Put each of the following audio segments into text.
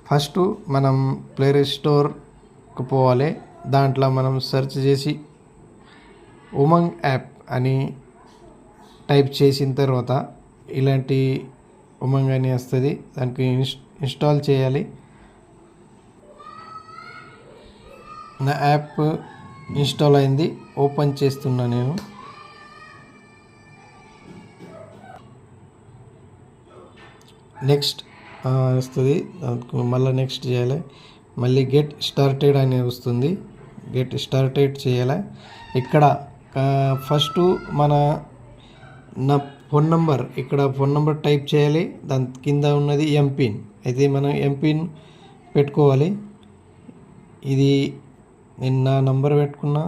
First మనం play స్టోర్కి పోవాలి. దాంట్లో మనం సెర్చ్ చేసి ఉమంగ్ యాప్ అని టైప్ చేసిన తర్వాత ఇలాంటి ఉమంగ్ అని వస్తుంది. దానికి ఇన్స్టాల్ చేయాలి. నా యాప్ ఇన్స్టాల్ అయింది. ఓపెన్ చేస్తున్నా నేను. నెక్స్ట్ వస్తుంది. మళ్ళీ నెక్స్ట్ చేయాలి. మళ్ళీ గెట్ స్టార్టెడ్ అని వస్తుంది. గెట్ స్టార్టెడ్ చేయాలి. ఇక్కడ ఫస్ట్ నా ఫోన్ నెంబర్, ఇక్కడ ఫోన్ నెంబర్ టైప్ చేయాలి. దాని కింద ఉన్నది ఎంపిన్. అయితే మనం ఎంపిన్ పెట్టుకోవాలి. ఇది నేను నా నంబర్ పెట్టుకున్నా.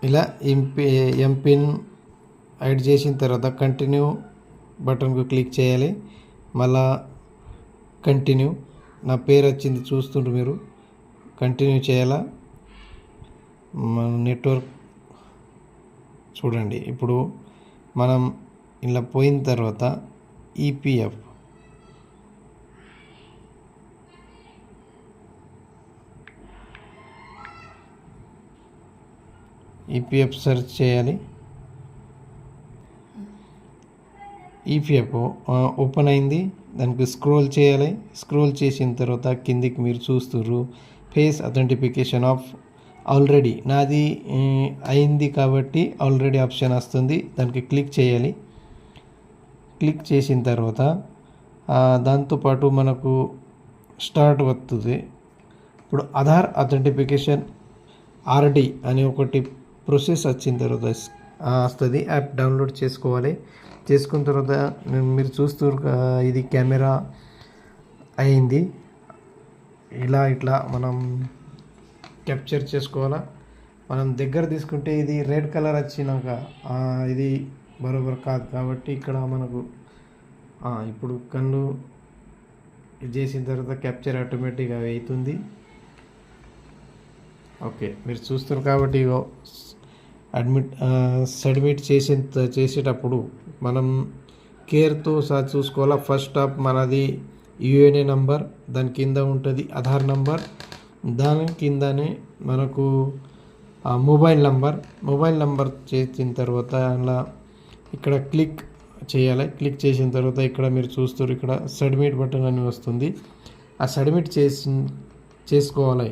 ఇలా ఎంపిన్ యాడ్ చేసిన తర్వాత కంటిన్యూ బటన్కు క్లిక్ చేయాలి. మళ్ళా కంటిన్యూ, నా పేరు వచ్చింది చూస్తుండ్రు మీరు. కంటిన్యూ చేయాలా. మన నెట్వర్క్ చూడండి. ఇప్పుడు మనం ఇలా పోయిన తర్వాత ఈపీఎఫ్ సెర్చ్ చేయాలి. ఈపీఎఫ్ ఓపెన్ అయింది. దానికి స్క్రోల్ చేయాలి. స్క్రోల్ చేసిన తర్వాత కిందికి మీరు చూస్తుర్రు ఫేస్ అథెంటిఫికేషన్ ఆఫ్ ఆల్రెడీ. నాది అయింది కాబట్టి ఆల్రెడీ ఆప్షన్ వస్తుంది. దానికి క్లిక్ చేయాలి. క్లిక్ చేసిన తర్వాత దాంతోపాటు మనకు స్టార్ట్ వస్తుంది. ఇప్పుడు ఆధార్ అథెంటిఫికేషన్ ఆర్డి అని ఒకటి ప్రాసెస్ వచ్చిన తర్వాత వస్తుంది. యాప్ డౌన్లోడ్ చేసుకోవాలి. చేసుకున్న తర్వాత మీరు చూస్తారు ఇది కెమెరా అయింది. ఇట్లా మనం క్యాప్చర్ చేసుకోవాలా. మనం దగ్గర తీసుకుంటే ఇది రెడ్ కలర్ వచ్చినాక ఇది బరోబర్ కాదు కాబట్టి ఇక్కడ మనకు ఇప్పుడు కన్ను ఇది చేసిన తర్వాత క్యాప్చర్ ఆటోమేటిక్గా అవుతుంది. ఓకే, మీరు చూస్తారు కాబట్టి సబ్మిట్ చేసేటప్పుడు మనం కేర్తో చూసుకోవాలా. ఫస్ట్ ఆఫ్ మనది యూఏఎన్ నంబర్, దాని కింద ఉంటుంది ఆధార్ నంబర్, దాని కిందనే మనకు మొబైల్ నంబర్ చేసిన తర్వాత అలా ఇక్కడ క్లిక్ చేయాలి. క్లిక్ చేసిన తర్వాత ఇక్కడ మీరు చూస్తారు ఇక్కడ సబ్మిట్ బటన్ అని వస్తుంది. ఆ సబ్మిట్ చేసుకోవాలి.